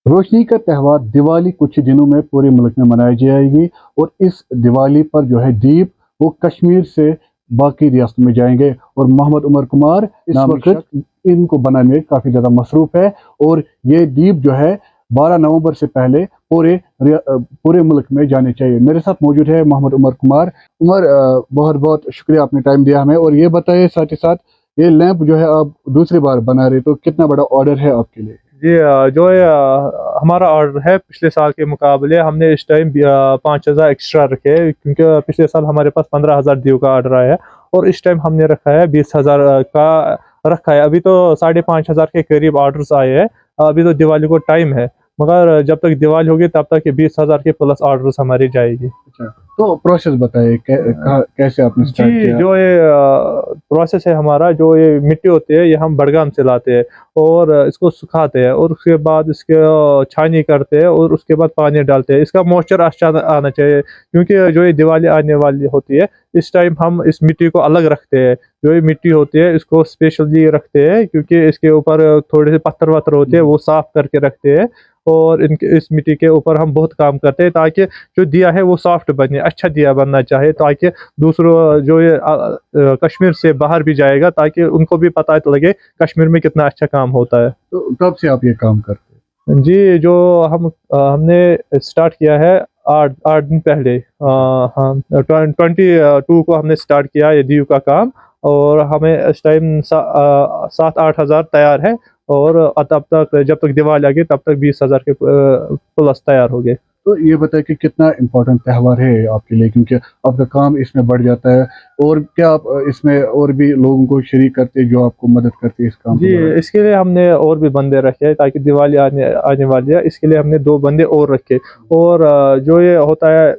रोशनी का त्यौहार दिवाली कुछ ही दिनों में पूरे मुल्क में मनाई जाएगी और इस दिवाली पर जो है दीप वो कश्मीर से बाकी रियासतों में जाएंगे और मोहम्मद उमर कुमार इस वक्त इनको बनाने में काफ़ी ज़्यादा मसरूफ़ है और ये दीप जो है 12 नवंबर से पहले पूरे मुल्क में जाने चाहिए। मेरे साथ मौजूद है मोहम्मद उमर कुमार। उमर, बहुत बहुत शुक्रिया आपने टाइम दिया हमें। और ये बताइए साथ ही साथ, ये लैंप जो है आप दूसरी बार बना रहे, तो कितना बड़ा ऑर्डर है आपके लिए? जी, जो है हमारा ऑर्डर है पिछले साल के मुकाबले हमने इस टाइम 5,000 एक्स्ट्रा रखे हैं, क्योंकि पिछले साल हमारे पास 15,000 दीव का ऑर्डर आया है और इस टाइम हमने रखा है 20,000 का रखा है। अभी तो 5,500 के करीब ऑर्डर्स आए हैं। अभी तो दिवाली को टाइम है, मगर जब तक दिवाली होगी तब तक ये 20,000 के प्लस ऑर्डर्स हमारी जाएगी। अच्छा, तो प्रोसेस बताइए कैसे आपने स्टार्ट जी, किया? जो ये प्रोसेस है हमारा, जो ये मिट्टी होती है ये हम बड़गाम से लाते हैं और इसको सुखाते हैं और उसके बाद इसके छानी करते हैं और उसके बाद पानी डालते हैं। इसका मॉइस्चर अच्छा आना चाहिए, क्योंकि जो ये दिवाली आने वाली होती है इस टाइम हम इस मिट्टी को अलग रखते हैं। जो ये मिट्टी होती है इसको स्पेशली रखते हैं, क्योंकि इसके ऊपर थोड़े से पत्थर वत्थर होते हैं, वो साफ करके रखते हैं और इनके इस मिट्टी के ऊपर हम बहुत काम करते हैं ताकि जो दिया है वो सॉफ्ट बने, अच्छा दिया बनना चाहिए, ताकि दूसरों जो ये कश्मीर से बाहर भी जाएगा ताकि उनको भी पता लगे कश्मीर में कितना अच्छा काम होता है। तो कब से आप ये काम करते हैं? जी, जो हमने स्टार्ट किया है 8 दिन पहले। हाँ, 22 को हमने स्टार्ट किया ये दीव का काम और हमें इस टाइम 7-8 हज़ार तैयार है और तब तक जब तक दिवाली आ गई तब तक 20,000 के प्लस तैयार हो गए। तो ये बताइए कि कितना इम्पोर्टेंट त्यौहार है आपके लिए, क्योंकि आपका काम इसमें बढ़ जाता है। और क्या आप इसमें और भी लोगों को शरीक करते हैं जो आपको मदद करते हैं इस काम जी, को? इसके लिए हमने और भी बंदे रखे हैं, ताकि दिवाली आने आने वाली है, इसके लिए हमने 2 बंदे और रखे। और जो ये होता है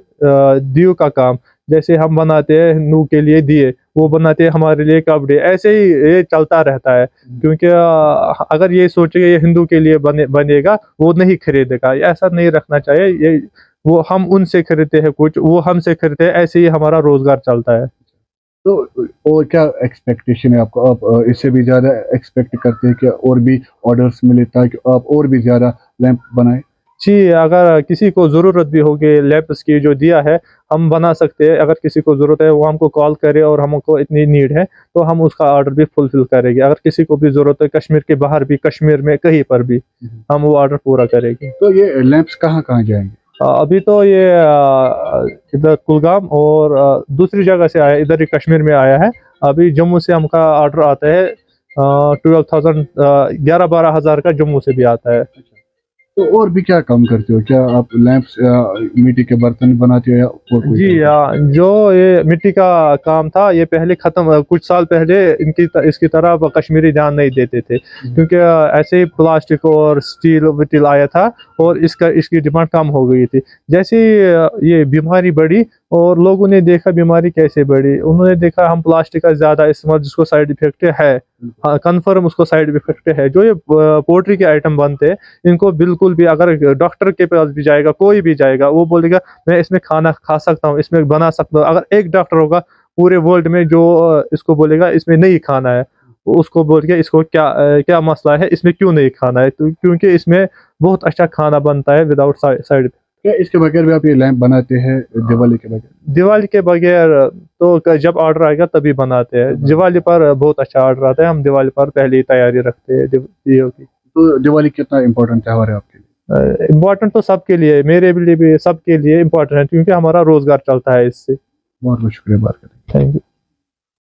दीव का काम, जैसे हम बनाते हैं हिंदू के लिए दिए, वो बनाते हैं हमारे लिए कपड़े, ऐसे ही ये चलता रहता है। क्योंकि अगर ये सोचे ये हिंदू के लिए बनेगा, वो नहीं खरीदेगा, ऐसा नहीं रखना चाहिए। ये वो हम उनसे खरीदते हैं कुछ, वो हमसे खरीदते हैं, ऐसे ही हमारा रोजगार चलता है। तो और क्या एक्सपेक्टेशन है आपको? आप इससे भी ज़्यादा एक्सपेक्ट करते हैं कि और भी ऑर्डर्स मिले ताकि आप और भी ज़्यादा लैंप बनाएं? जी, अगर किसी को ज़रूरत भी होगी लैंप्स की, जो दिया है हम बना सकते हैं। अगर किसी को ज़रूरत है वो हमको कॉल करे और हमको इतनी नीड है तो हम उसका ऑर्डर भी फुलफ़िल करेंगे। अगर किसी को भी ज़रूरत है कश्मीर के बाहर भी, कश्मीर में कहीं पर भी, हम वो ऑर्डर पूरा करेंगे। तो ये लैंप्स कहाँ-कहाँ जाएँगे? अभी तो ये इधर कुलगाम और दूसरी जगह से आया, इधर ही कश्मीर में आया है। अभी जम्मू से हमका ऑर्डर आता है 12,000 11-12 हज़ार का जम्मू से भी आता है। तो और भी क्या काम करते हो? क्या आप लैंप्स या मिट्टी के बर्तन बनाते हो या और कोई जी, काम? जो ये मिट्टी का काम था ये पहले ख़त्म, कुछ साल पहले इसकी तरफ कश्मीरी ध्यान नहीं देते थे, क्योंकि ऐसे ही प्लास्टिक और स्टील आया था और इसकी डिमांड कम हो गई थी। जैसे ही ये बीमारी बढ़ी और लोगों ने देखा बीमारी कैसे बढ़ी, उन्होंने देखा हम प्लास्टिक का ज़्यादा इस्तेमाल जिसको साइड इफ़ेक्ट है, हाँ, कन्फर्म उसको साइड इफ़ेक्ट है। जो ये पोल्ट्री के आइटम बनते हैं, इनको बिल्कुल भी, अगर डॉक्टर के पास भी जाएगा, कोई भी जाएगा, वो बोलेगा मैं इसमें खाना खा सकता हूँ, इसमें बना सकता हूँ। अगर एक डॉक्टर होगा पूरे वर्ल्ड में जो इसको बोलेगा इसमें नहीं खाना है, उसको बोल के इसको क्या मसला है, इसमें क्यों नहीं खाना है? तो क्योंकि इसमें बहुत अच्छा खाना बनता है विदाउट साइड। क्या इसके बगैर भी आप ये लैंप बनाते हैं दिवाली के बगैर? दिवाली के बगैर तो जब ऑर्डर आएगा तभी बनाते हैं। दिवाली पर बहुत अच्छा ऑर्डर आता है, हम दिवाली पर पहले ही तैयारी रखते हैं दियो की। तो दिवाली कितना इम्पोर्टेंट त्यौहार है आपके लिए? इम्पोर्टेंट तो सबके लिए, मेरे लिए भी सबके लिए इम्पोर्टेंट है, क्योंकि हमारा रोजगार चलता है इससे। बहुत बहुत शुक्रिया बात करने के लिए। Thank you.